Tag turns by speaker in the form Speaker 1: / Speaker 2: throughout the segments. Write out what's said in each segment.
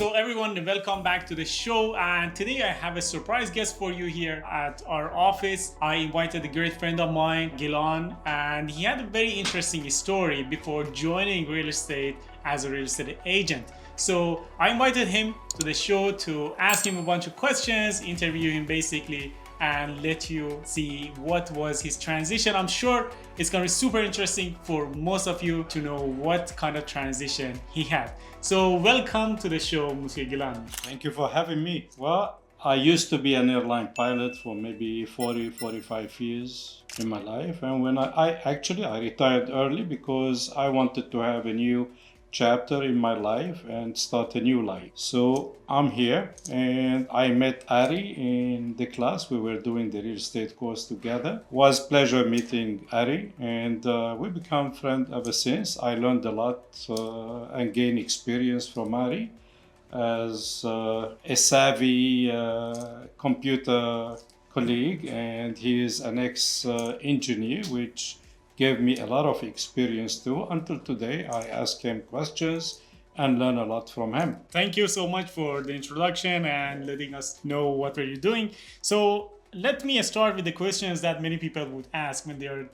Speaker 1: So everyone, welcome back to the show. And today I have a surprise guest for you here at our office. I invited a great friend of mine, Ghilan, and he had a very interesting story before joining real estate as a real estate agent. So I invited him to the show to ask him a bunch of questions, interview him basically, and let you see what was his transition. I'm sure it's going to be super interesting for most of you to know what kind of transition he had. So welcome to the show, Monsieur Ghilan.
Speaker 2: Thank you for having me. Well, I used to be an airline pilot for maybe 45 years in my life. And when I retired early because I wanted to have a new chapter in my life and start a new life. So I'm here, and I met Ari in the class. We were doing the real estate course together. Was pleasure meeting Ari, and we become friends ever since. I learned a lot and gained experience from Ari as a savvy computer colleague, and he is an ex-engineer, which gave me a lot of experience too. Until today, I ask him questions and learn a lot from him.
Speaker 1: Thank you so much for the introduction and letting us know what were you doing. So let me start with the questions that many people would ask when they're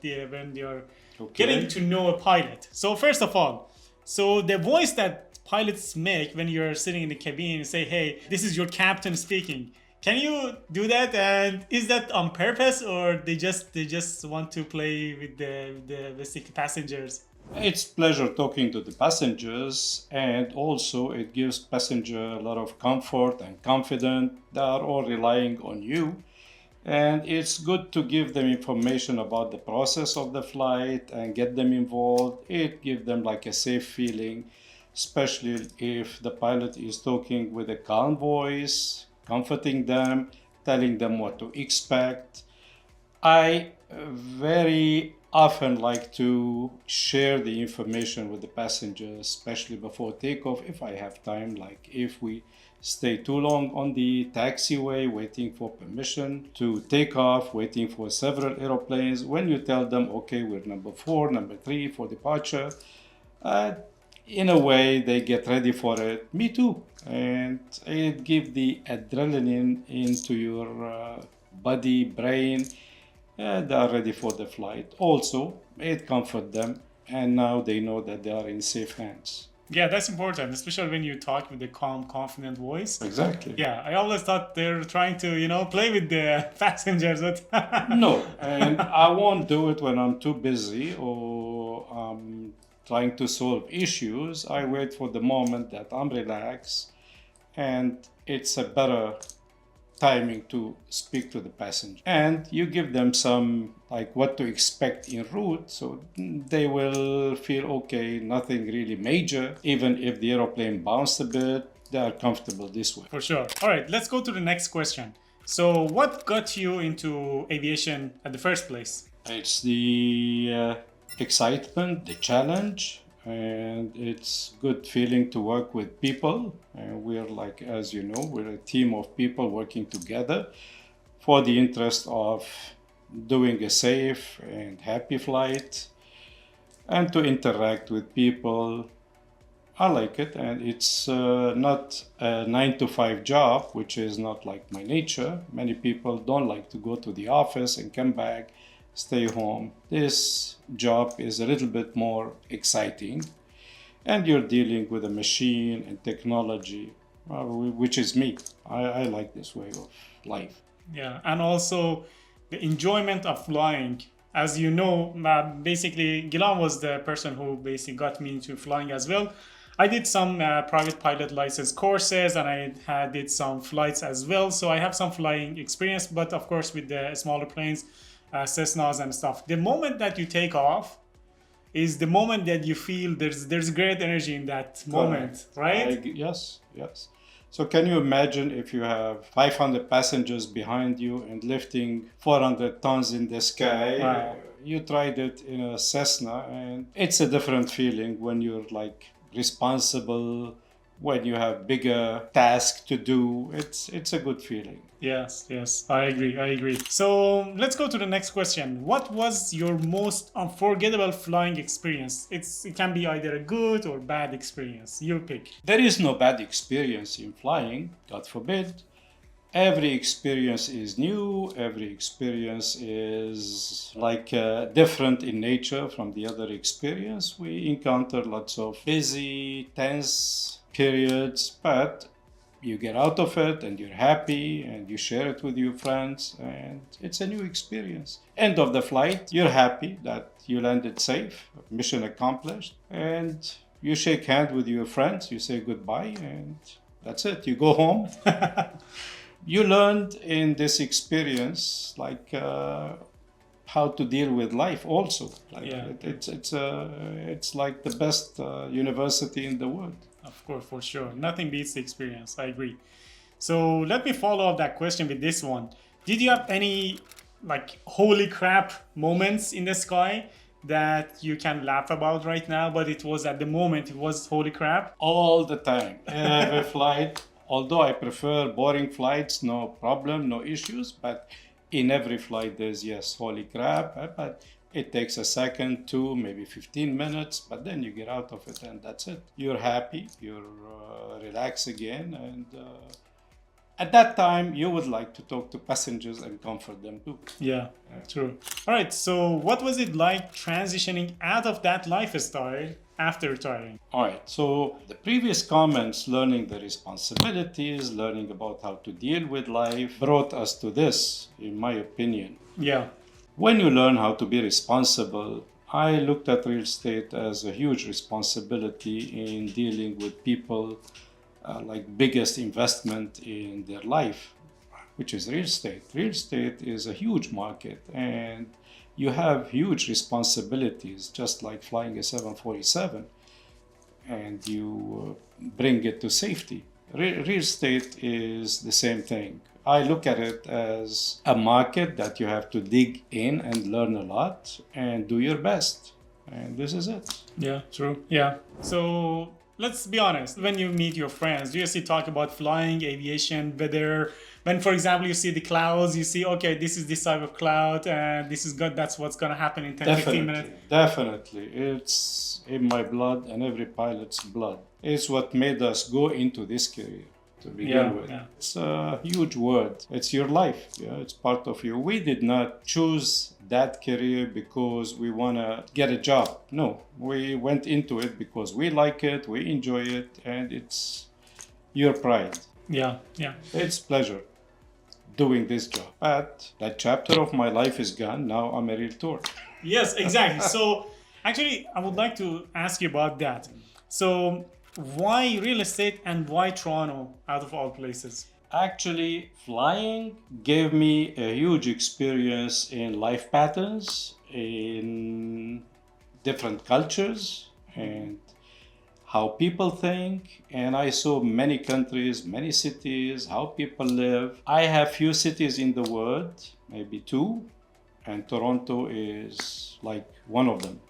Speaker 1: getting to know a pilot. So first of all, so the voice that pilots make when you're sitting in the cabin and say, "Hey, this is your captain speaking." Can you do that? And is that on purpose, or they just want to play with the basic passengers?
Speaker 2: It's pleasure talking to the passengers, and also it gives passenger a lot of comfort and confidence. They are all relying on you, and it's good to give them information about the process of the flight and get them involved. It gives them like a safe feeling, especially if the pilot is talking with a calm voice, comforting them, telling them what to expect. I very often like to share the information with the passengers, especially before takeoff, if I have time. Like if we stay too long on the taxiway waiting for permission to take off, waiting for several airplanes, when you tell them, okay, we're number 4, number 3 for departure, in a way they get ready for it. Me too. And it gives the adrenaline into your body, brain. They are ready for the flight. Also, it comforts them, and now they know that they are in safe hands.
Speaker 1: Yeah, that's important, especially when you talk with a calm, confident voice.
Speaker 2: Exactly.
Speaker 1: Yeah, I always thought they're trying to, play with the passengers.
Speaker 2: No, and I won't do it when I'm too busy or trying to solve issues. I wait for the moment that I'm relaxed, and it's a better timing to speak to the passenger. And you give them some like what to expect en route, so they will feel okay, nothing really major. Even if the airplane bounced a bit, they are comfortable this way.
Speaker 1: For sure. All right, let's go to the next question. So what got you into aviation at the first place?
Speaker 2: It's the excitement, the challenge, and it's good feeling to work with people. And we're like, as you know, we're a team of people working together for the interest of doing a safe and happy flight and to interact with people. I like it, and it's not a 9 to 5 job, which is not like my nature. Many people don't like to go to the office and come back, stay home. This job is a little bit more exciting, and you're dealing with a machine and technology, which is me. I like this way of life.
Speaker 1: Yeah, and also the enjoyment of flying. As you know, basically, Ghilan was the person who basically got me into flying as well. I did some private pilot license courses, and I did some flights as well. So I have some flying experience, but of course with the smaller planes, Cessnas and stuff. The moment that you take off is the moment that you feel there's great energy in that moment, right?
Speaker 2: Yes. So can you imagine if you have 500 passengers behind you and lifting 400 tons in the sky?
Speaker 1: Wow.
Speaker 2: You tried it in a Cessna, and it's a different feeling when you're like responsible when you have bigger tasks to do. It's a good feeling.
Speaker 1: Yes, I agree. So let's go to the next question. What was your most unforgettable flying experience? It can be either a good or bad experience. You pick.
Speaker 2: There is no bad experience in flying, God forbid. Every experience is new, every experience is like different in nature from the other experience. We encounter lots of busy, tense periods, but you get out of it and you're happy and you share it with your friends, and it's a new experience. End of the flight, you're happy that you landed safe, mission accomplished, and you shake hands with your friends, you say goodbye, and that's it. You go home. You learned in this experience how to deal with life also. It's like the best university in the world.
Speaker 1: Of course, for sure. Nothing beats the experience. I agree. So let me follow up that question with this one. Did you have any like holy crap moments in the sky that you can laugh about right now, but it was at the moment it was holy crap?
Speaker 2: All the time. Every flight. Although I prefer boring flights, no problem, no issues, but in every flight there's, yes, holy crap, but it takes a second, two, maybe 15 minutes, but then you get out of it and that's it. You're happy, you're relaxed again, and at that time you would like to talk to passengers and comfort them too.
Speaker 1: Yeah, true. All right, so what was it like transitioning out of that lifestyle after retiring?
Speaker 2: All right, so the previous comments, learning the responsibilities, learning about how to deal with life, brought us to this, in my opinion.
Speaker 1: Yeah.
Speaker 2: When you learn how to be responsible, I looked at real estate as a huge responsibility in dealing with people, like biggest investment in their life, which is real estate. Real estate is a huge market, and you have huge responsibilities, just like flying a 747, and you bring it to safety. Real estate is the same thing. I look at it as a market that you have to dig in and learn a lot and do your best. And this is it.
Speaker 1: Yeah, true. Yeah. So let's be honest. When you meet your friends, do you see talk about flying, aviation, weather? When, for example, you see the clouds, you see, okay, this is this type of cloud, and this is good. That's what's going to happen in 10, 15 minutes.
Speaker 2: Definitely. It's in my blood and every pilot's blood. It's what made us go into this career to begin with. Yeah. It's a huge word. It's your life. Yeah, it's part of you. We did not choose that career because we want to get a job. No, we went into it because we like it, we enjoy it, and it's your pride.
Speaker 1: Yeah.
Speaker 2: It's pleasure doing this job. But that chapter of my life is gone. Now I'm a realtor.
Speaker 1: Yes, exactly. So actually, I would like to ask you about that. So why real estate and why Toronto out of all places?
Speaker 2: Actually, flying gave me a huge experience in life patterns, in different cultures, and how people think. And I saw many countries, many cities, how people live. I have few cities in the world, maybe two, and Toronto is like one of them.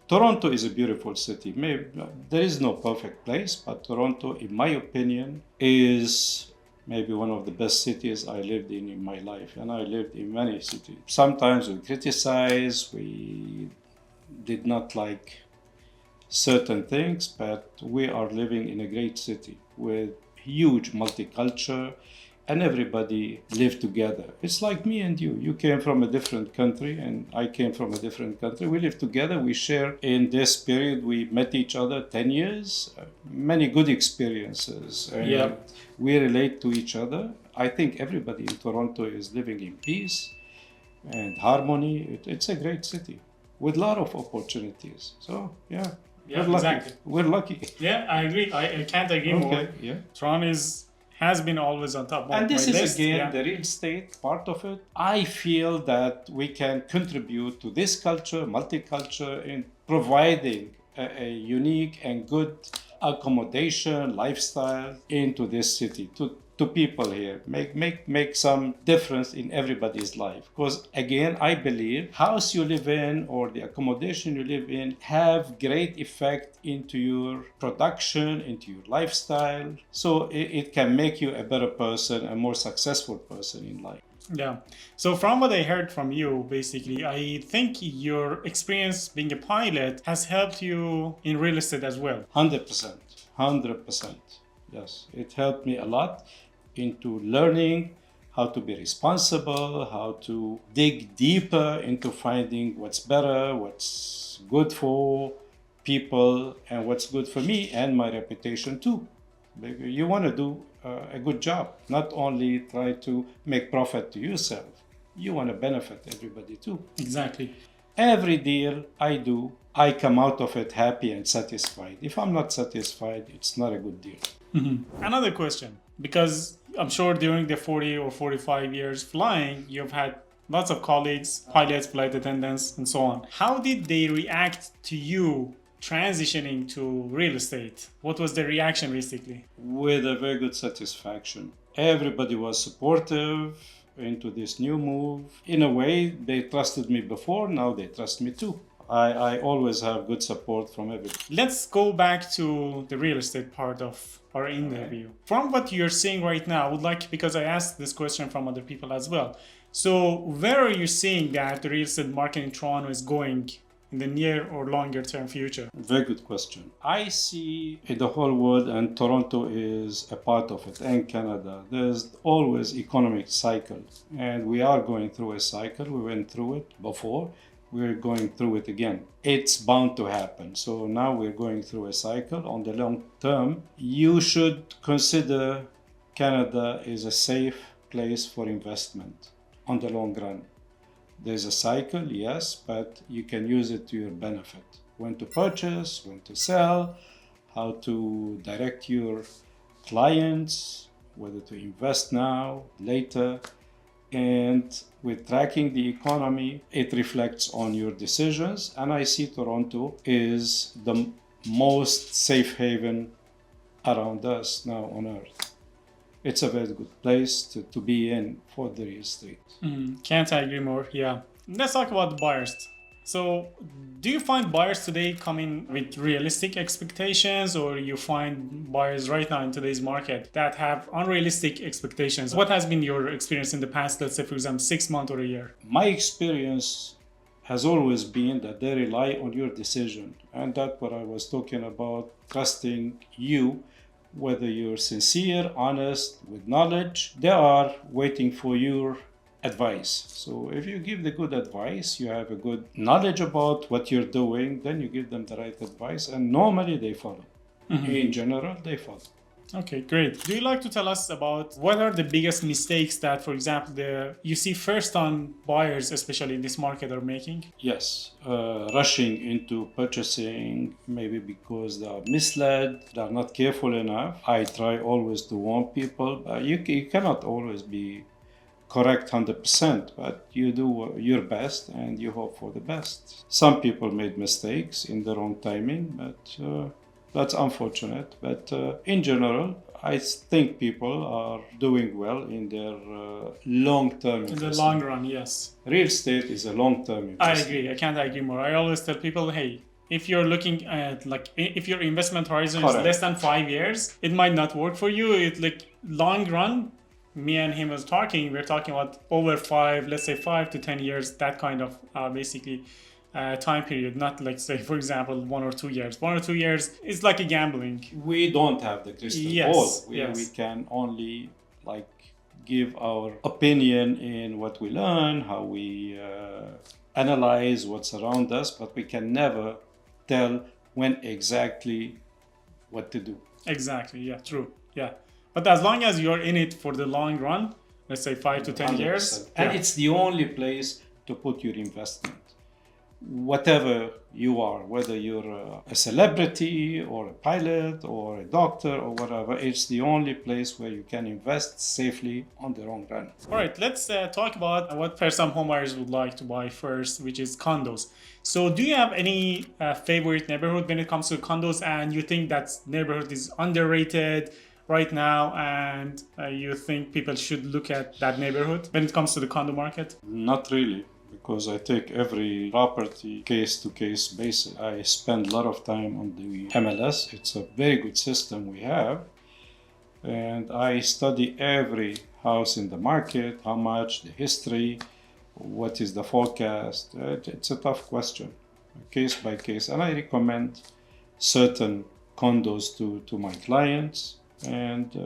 Speaker 2: Toronto is a beautiful city. Maybe there is no perfect place, but Toronto, in my opinion, is maybe one of the best cities I lived in my life. And I lived in many cities. Sometimes we criticize, we did not like certain things, but we are living in a great city with huge multicultural, and everybody live together. It's like me and you. You came from a different country and I came from a different country. We live together, we share. In this period, we met each other 10 years, many good experiences. And we relate to each other. I think everybody in Toronto is living in peace and harmony. It's a great city with a lot of opportunities. So, yeah, we're lucky.
Speaker 1: Exactly.
Speaker 2: We're lucky.
Speaker 1: Yeah, I agree. I can't agree more.
Speaker 2: Yeah.
Speaker 1: Toronto has been always on top of my list.
Speaker 2: And this is again the real estate part of it. I feel that we can contribute to this culture, multicultural, in providing a unique and good accommodation, lifestyle into this city to people here, make some difference in everybody's life. Because again, I believe house you live in or the accommodation you live in have great effect into your production, into your lifestyle. So it can make you a better person, a more successful person in life.
Speaker 1: Yeah. So from what I heard from you, basically, I think your experience being a pilot has helped you in real estate as well.
Speaker 2: 100%. 100%. Yes, it helped me a lot into learning how to be responsible, how to dig deeper into finding what's better, what's good for people, and what's good for me and my reputation too. Maybe you want to do a good job, not only try to make profit to yourself. You want to benefit everybody too.
Speaker 1: Exactly.
Speaker 2: Every deal I do, I come out of it happy and satisfied. If I'm not satisfied, it's not a good deal.
Speaker 1: Another question, because I'm sure during the 40 or 45 years flying, you've had lots of colleagues, pilots, flight attendants, and so on. How did they react to you transitioning to real estate? What was the reaction basically?
Speaker 2: With a very good satisfaction. Everybody was supportive into this new move. In a way, they trusted me before, now they trust me too. I always have good support from everybody.
Speaker 1: Let's go back to the real estate part of our interview. From what you're seeing right now, I would like, because I asked this question from other people as well. So where are you seeing that the real estate market in Toronto is going in the near or longer term future?
Speaker 2: Very good question. I see in the whole world, and Toronto is a part of it, and Canada, there's always economic cycle. And we are going through a cycle. We went through it before. We're going through it again. It's bound to happen. So now we're going through a cycle. On the long term, you should consider Canada is a safe place for investment on the long run. There's a cycle, yes, but you can use it to your benefit. When to purchase, when to sell, how to direct your clients, whether to invest now, later. And with tracking the economy, it reflects on your decisions. And I see Toronto is the most safe haven around us now on earth. It's a very good place to be in for the real estate.
Speaker 1: Can't agree more. Yeah. Let's talk about the buyers. So, do you find buyers today coming with realistic expectations, or you find buyers right now in today's market that have unrealistic expectations? What has been your experience in the past, let's say, for example, 6 months or a year?
Speaker 2: My experience has always been that they rely on your decision. And that's what I was talking about, trusting you, whether you're sincere, honest, with knowledge. They are waiting for your advice. So if you give the good advice, you have a good knowledge about what you're doing, then you give them the right advice, and normally they follow. In general, they follow.
Speaker 1: Okay, great. Do you like to tell us about what are the biggest mistakes that, for example, you see first-time buyers, especially in this market, are making?
Speaker 2: Yes, rushing into purchasing, maybe because they are misled, they are not careful enough. I try always to warn people, but you cannot always be correct 100%, but you do your best and you hope for the best. Some people made mistakes in the wrong timing, but that's unfortunate. But in general, I think people are doing well in their long-term investment.
Speaker 1: In the long run, yes.
Speaker 2: Real estate is a long-term investment.
Speaker 1: I agree. I can't agree more. I always tell people, hey, if you're looking at if your investment horizon is less than 5 years, it might not work for you. It's like long run. Me and him was talking. We're talking about over 5, let's say 5 to 10 years. That kind of basically time period. Not like, say, for example, 1 or 2 years. 1 or 2 years is like a gambling.
Speaker 2: We don't have the crystal ball. We can only give our opinion in what we learn, how we analyze what's around us, but we can never tell when exactly what to do.
Speaker 1: Exactly. Yeah. True. Yeah. But as long as you're in it for the long run, let's say 5 to 10 years.
Speaker 2: And it's the only place to put your investment. Whatever you are, whether you're a celebrity or a pilot or a doctor or whatever, it's the only place where you can invest safely on the long run.
Speaker 1: All right, let's talk about what first-time homebuyers would like to buy first, which is condos. So do you have any favorite neighborhood when it comes to condos, and you think that neighborhood is underrated, right now, and you think people should look at that neighborhood when it comes to the condo market?
Speaker 2: Not really, because I take every property case to case basis. I spend a lot of time on the MLS. It's a very good system we have. And I study every house in the market, how much, the history, what is the forecast. It's a tough question, case by case. And I recommend certain condos to my clients, and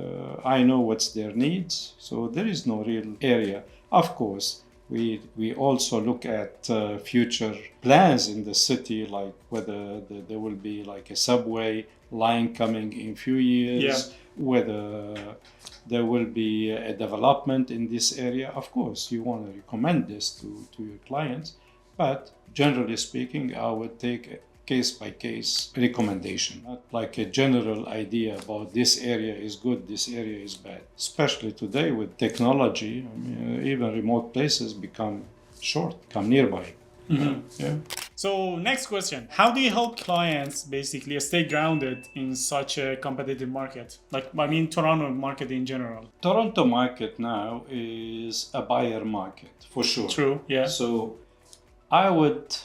Speaker 2: I know what's their needs. So there is no real area. Of course, we also look at future plans in the city, like whether there will be like a subway line coming in few years, whether there will be a development in this area. Of course, you want to recommend this to your clients, but generally speaking, I would take a case by case recommendation, not like a general idea about this area is good, this area is bad. Especially today with technology, I mean, even remote places become nearby.
Speaker 1: Mm-hmm.
Speaker 2: Yeah.
Speaker 1: So next question, how do you help clients basically stay grounded in such a competitive market? Like, I mean, Toronto market in general.
Speaker 2: Toronto market now is a buyer market for sure.
Speaker 1: True, yeah.
Speaker 2: So I would,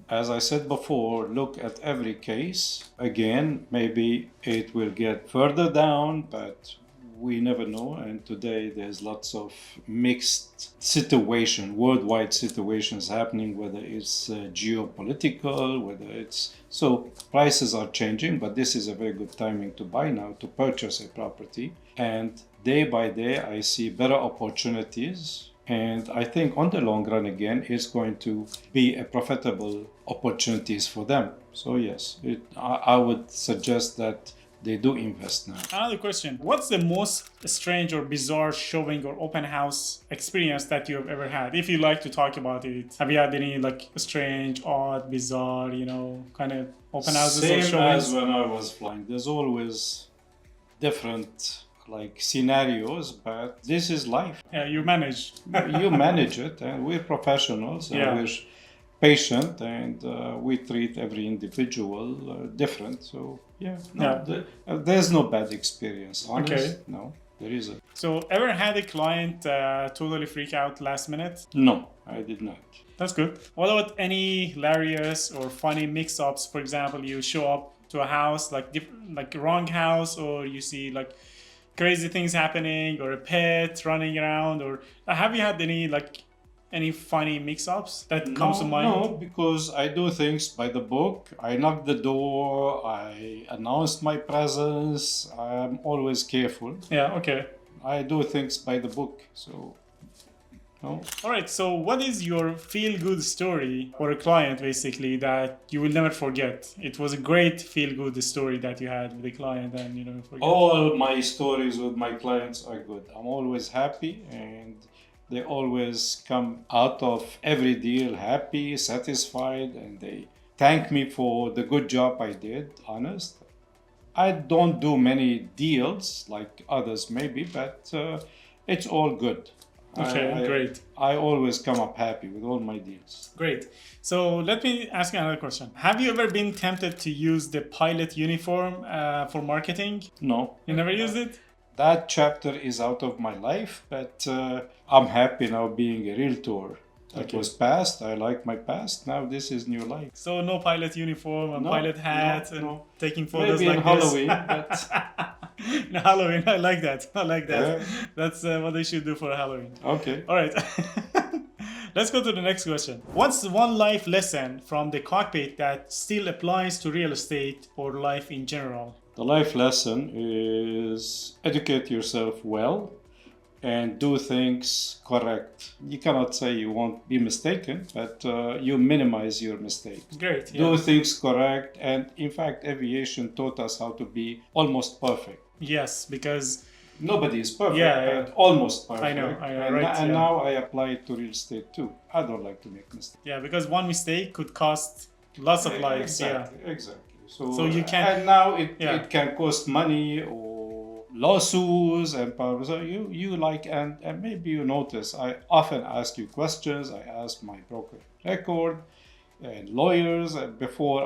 Speaker 2: as I said before, look at every case. Again, maybe it will get further down, but we never know. And today there's lots of mixed situation, worldwide situations happening, whether it's geopolitical, whether it's... So prices are changing, but this is a very good timing to buy now, to purchase a property. And day by day, I see better opportunities. And I think on the long run, again, it's going to be a profitable opportunities for them. So yes, I would suggest that they do invest now.
Speaker 1: Another question. What's the most strange or bizarre showing or open house experience that you have ever had? If you like to talk about it. Have you had any like strange, odd, bizarre, kind of open houses or showings?
Speaker 2: Same as when I was flying. There's always different like scenarios, but this is life.
Speaker 1: Yeah, you manage.
Speaker 2: You manage it, and we're professionals, and we're patient, and we treat every individual different. So there's no bad experience. Honest,
Speaker 1: okay.
Speaker 2: No, there isn't.
Speaker 1: So ever had a client totally freak out last minute?
Speaker 2: No, I did not.
Speaker 1: That's good. What about any hilarious or funny mix-ups? For example, you show up to a house like wrong house, or you see like crazy things happening, or a pet running around, or have you had any funny mix-ups that comes to mind?
Speaker 2: No, because I do things by the book. I knock the door, I announce my presence, I'm always careful.
Speaker 1: Yeah, okay.
Speaker 2: I do things by the book, so no.
Speaker 1: All right, so what is your feel-good story for a client, basically, that you will never forget? It was a great feel-good story that you had with the client and you never forget.
Speaker 2: All my stories with my clients are good. I'm always happy, and they always come out of every deal happy, satisfied, and they thank me for the good job I did, honest. I don't do many deals like others maybe, but it's all good.
Speaker 1: Okay, great.
Speaker 2: I always come up happy with all my deals.
Speaker 1: Great. So let me ask you another question. Have you ever been tempted to use the pilot uniform for marketing?
Speaker 2: No.
Speaker 1: You never used it?
Speaker 2: That chapter is out of my life, but I'm happy now being a realtor. That was past. I like my past. Now this is new life.
Speaker 1: So no pilot uniform and pilot hat and taking photos
Speaker 2: maybe
Speaker 1: like
Speaker 2: Halloween,
Speaker 1: this.
Speaker 2: but...
Speaker 1: No, Halloween, I like that.
Speaker 2: Yeah.
Speaker 1: That's what they should do for Halloween.
Speaker 2: Okay.
Speaker 1: All right. Let's go to the next question. What's one life lesson from the cockpit that still applies to real estate or life in general?
Speaker 2: The life lesson is educate yourself well and do things correct. You cannot say you won't be mistaken, but you minimize your mistakes.
Speaker 1: Great.
Speaker 2: Do things correct. And in fact, aviation taught us how to be almost perfect.
Speaker 1: Yes, because
Speaker 2: nobody is perfect, but almost perfect.
Speaker 1: I know,
Speaker 2: and now I apply it to real estate too. I don't like to make mistakes.
Speaker 1: Yeah, because one mistake could cost lots of lives.
Speaker 2: Exactly.
Speaker 1: So you can't.
Speaker 2: And now it can cost money or lawsuits and problems. So you like, and maybe you notice, I often ask you questions. I ask my broker record and lawyers before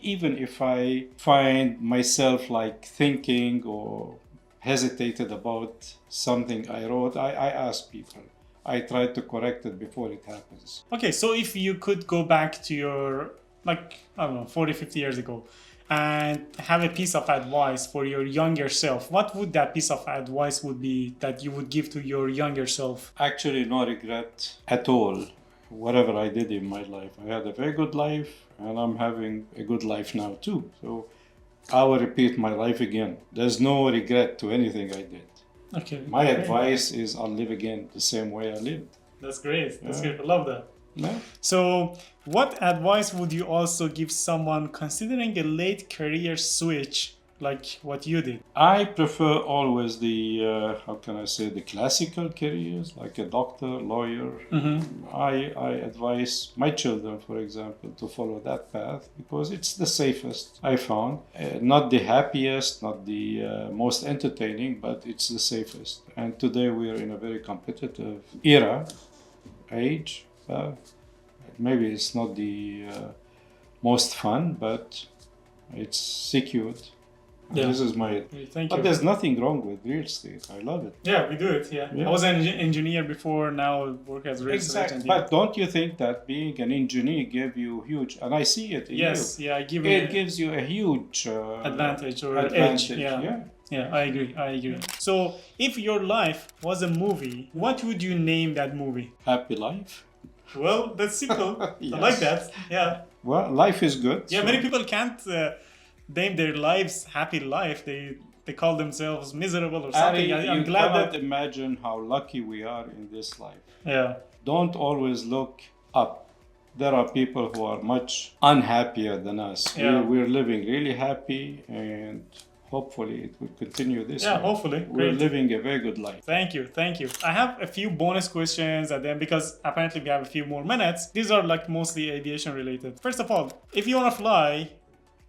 Speaker 2: even if I find myself like thinking or hesitated about something I wrote, I ask people. I try to correct it before it happens.
Speaker 1: Okay, so if you could go back to your, like, I don't know, 40, 50 years ago and have a piece of advice for your younger self, what would that piece of advice would be that you would give to your younger self?
Speaker 2: Actually, no regret at all. Whatever I did in my life, I had a very good life, and I'm having a good life now too. So I will repeat my life again. There's no regret to anything I did.
Speaker 1: Okay.
Speaker 2: My
Speaker 1: great.
Speaker 2: advice is I'll live again the same way I lived.
Speaker 1: That's great. That's
Speaker 2: Yeah.
Speaker 1: great. I love that.
Speaker 2: Yeah.
Speaker 1: So, what advice would you also give someone considering a late career switch like what you did?
Speaker 2: I prefer always the, how can I say, the classical careers, like a doctor, lawyer. I advise my children, for example, to follow that path because it's the safest, I found. Not the happiest, not the most entertaining, but it's the safest. And today we are in a very competitive age. Maybe it's not the most fun, but it's secured.
Speaker 1: Yeah.
Speaker 2: This is my.
Speaker 1: Thank
Speaker 2: But
Speaker 1: you.
Speaker 2: there's nothing wrong with real estate. I love it.
Speaker 1: Yeah, we do it. Yeah.
Speaker 2: Yeah.
Speaker 1: I was an engineer before. Now I work as real estate
Speaker 2: Exactly.
Speaker 1: agent.
Speaker 2: But don't you think that being an engineer gave you huge, and I see it in
Speaker 1: Yes.
Speaker 2: you.
Speaker 1: Yeah. I give
Speaker 2: It
Speaker 1: you
Speaker 2: gives you a huge
Speaker 1: advantage or
Speaker 2: advantage.
Speaker 1: edge. Yeah.
Speaker 2: Yeah.
Speaker 1: Yeah, I agree. I agree. So, if your life was a movie, what would you name that movie?
Speaker 2: Happy life.
Speaker 1: Well, that's simple.
Speaker 2: Yes.
Speaker 1: I like that. Yeah.
Speaker 2: Well, life is good.
Speaker 1: Yeah,
Speaker 2: so-
Speaker 1: many people can't name their lives happy life. They call themselves miserable or something.
Speaker 2: Ari,
Speaker 1: I'm
Speaker 2: you
Speaker 1: glad
Speaker 2: cannot
Speaker 1: that.
Speaker 2: imagine how lucky we are in this life.
Speaker 1: Yeah.
Speaker 2: Don't always look up. There are people who are much unhappier than us.
Speaker 1: Yeah.
Speaker 2: We're living really happy, and hopefully it will continue this
Speaker 1: Yeah,
Speaker 2: way.
Speaker 1: hopefully.
Speaker 2: We're
Speaker 1: Great.
Speaker 2: living a very good life.
Speaker 1: Thank you. Thank you. I have a few bonus questions at the end because apparently we have a few more minutes. These are like mostly aviation related. First of all, if you want to fly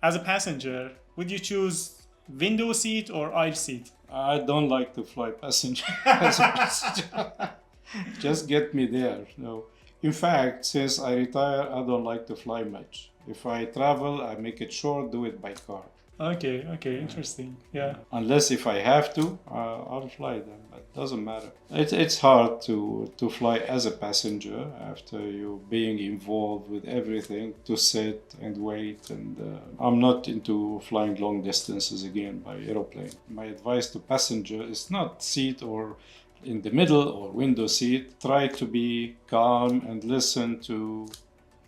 Speaker 1: as a passenger, would you choose window seat or aisle seat?
Speaker 2: I don't like to fly passenger. as a passenger. Just get me there. No. In fact, since I retire, I don't like to fly much. If I travel, I make it short, do it by car.
Speaker 1: Okay, interesting. Yeah.
Speaker 2: Unless if I have to, I'll fly them, but doesn't matter. It's hard to fly as a passenger after you being involved with everything, to sit and wait. And I'm not into flying long distances again by aeroplane. My advice to passenger is not seat or in the middle or window seat. Try to be calm and listen to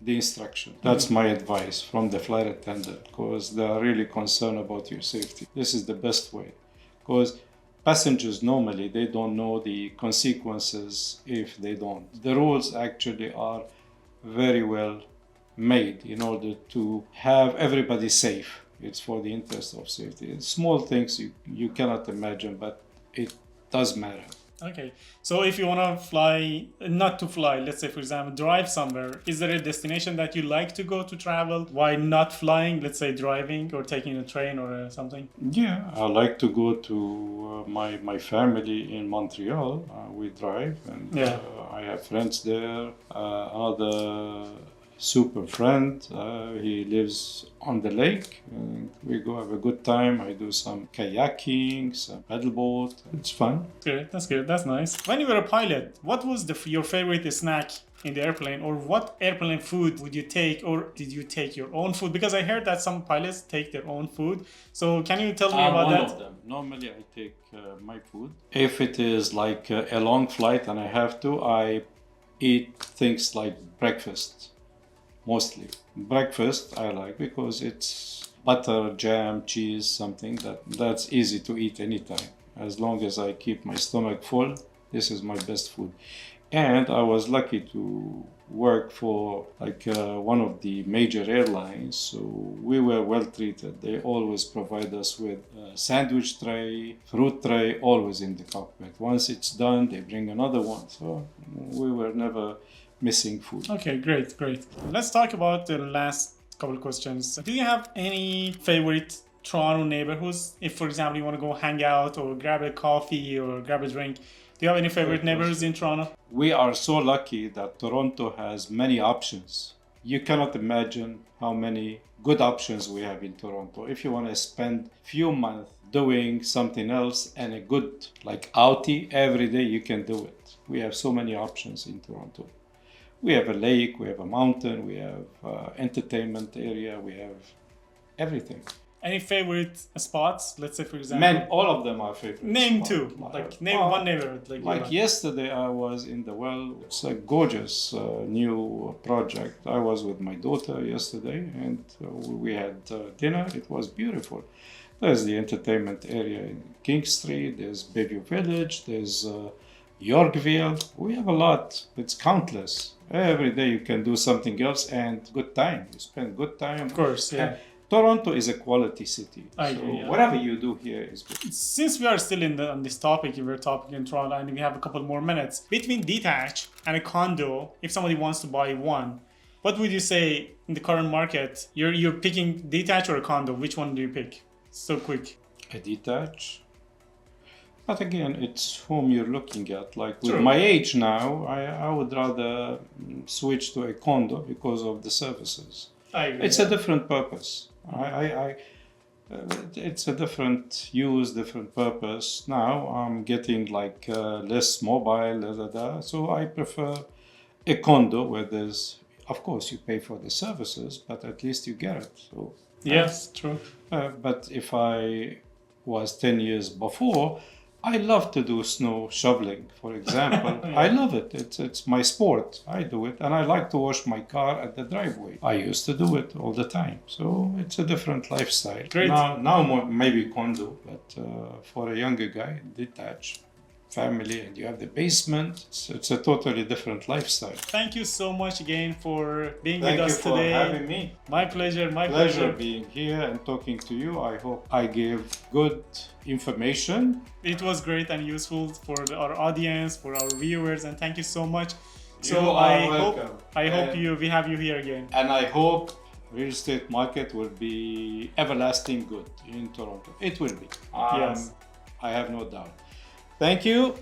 Speaker 2: the instruction. That's my advice from the flight attendant, because they are really concerned about your safety. This is the best way, because passengers normally they don't know the consequences if they don't. The rules actually are very well made in order to have everybody safe. It's for the interest of safety. It's small things you cannot imagine, but it does matter.
Speaker 1: Okay. So if you want to fly, not to fly, let's say, for example, drive somewhere, is there a destination that you like to go to travel? Why not flying, let's say driving or taking a train or something?
Speaker 2: Yeah, I like to go to my family in Montreal. We drive, and
Speaker 1: Yeah.
Speaker 2: I have friends there. Another super friend, he lives on the lake, and we go have a good time. I do some kayaking, some paddleboat. It's fun.
Speaker 1: Good. That's good. That's nice. When you were a pilot, what was your favorite snack in the airplane, or what airplane food would you take, or did you take your own food? Because I heard that some pilots take their own food. So can you tell me about
Speaker 2: One
Speaker 1: that?
Speaker 2: of them. Normally, I take my food. If it is like a long flight and I have to, I eat things like breakfast. Mostly breakfast I like because it's butter, jam, cheese, something that's easy to eat anytime. As long as I keep my stomach full, this is my best food. And I was lucky to work for like one of the major airlines, so we were well treated. They always provide us with a sandwich tray, fruit tray, always in the cockpit. Once it's done, they bring another one. So we were never missing food.
Speaker 1: Okay, great. Let's talk about the last couple questions. Do you have any favorite Toronto neighborhoods? If, for example, you want to go hang out or grab a coffee or grab a drink, do you have any favorite neighborhoods in Toronto?
Speaker 2: We are so lucky that Toronto has many options. You cannot imagine how many good options we have in Toronto. If you want to spend few months doing something else and a good like outie every day, you can do it. We have so many options in Toronto. We have a lake, we have a mountain, we have entertainment area, we have everything.
Speaker 1: Any favorite spots? Let's say, for example.
Speaker 2: Man, all of them are favorite.
Speaker 1: Name
Speaker 2: spot.
Speaker 1: two. Like name one neighborhood.
Speaker 2: Like yesterday, I was in the well. It's a gorgeous new project. I was with my daughter yesterday, and we had dinner. It was beautiful. There's the entertainment area in King Street. There's Bayview Village. There's Yorkville. We have a lot. It's countless. Every day you can do something else and good time. You spend good time.
Speaker 1: Of course, yeah.
Speaker 2: Toronto is a quality city.
Speaker 1: I agree, yeah.
Speaker 2: Whatever you do here is good.
Speaker 1: Since we are still on this topic, we're talking in Toronto, and we have a couple more minutes between detached and a condo. If somebody wants to buy one, what would you say in the current market? You're picking detached or a condo? Which one do you pick? So quick.
Speaker 2: A detached. But again, it's whom you're looking at. Like with
Speaker 1: True.
Speaker 2: my age now, I would rather switch to a condo because of the services.
Speaker 1: I agree.
Speaker 2: It's a different purpose. It's a different use, different purpose. Now I'm getting like less mobile, so I prefer a condo where there's, of course, you pay for the services, but at least you get it. So
Speaker 1: yes, true.
Speaker 2: but if I was 10 years before, I love to do snow shoveling, for example.
Speaker 1: Yeah.
Speaker 2: I love it. It's my sport. I do it. And I like to wash my car at the driveway. I used to do it all the time. So it's a different lifestyle.
Speaker 1: Great.
Speaker 2: Now more, maybe condo, but for a younger guy, detached family, and you have the basement, it's a totally different lifestyle.
Speaker 1: Thank you so much again for being
Speaker 2: Thank
Speaker 1: with
Speaker 2: you
Speaker 1: us
Speaker 2: for
Speaker 1: today.
Speaker 2: having me.
Speaker 1: My pleasure. My
Speaker 2: Pleasure
Speaker 1: pleasure.
Speaker 2: being here and talking to you. I hope I gave good information.
Speaker 1: It was great and useful for our audience, for our viewers, and thank you so much.
Speaker 2: You are welcome.
Speaker 1: I hope we have you here again.
Speaker 2: And I hope real estate market will be everlasting good in Toronto. It will be.
Speaker 1: Yes.
Speaker 2: I have no doubt. Thank you.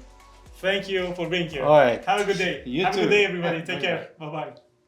Speaker 1: Thank you for being here.
Speaker 2: All right.
Speaker 1: Have a good day.
Speaker 2: You
Speaker 1: Have a
Speaker 2: too.
Speaker 1: good day, everybody. Take
Speaker 2: Bye-bye.
Speaker 1: care. Bye-bye.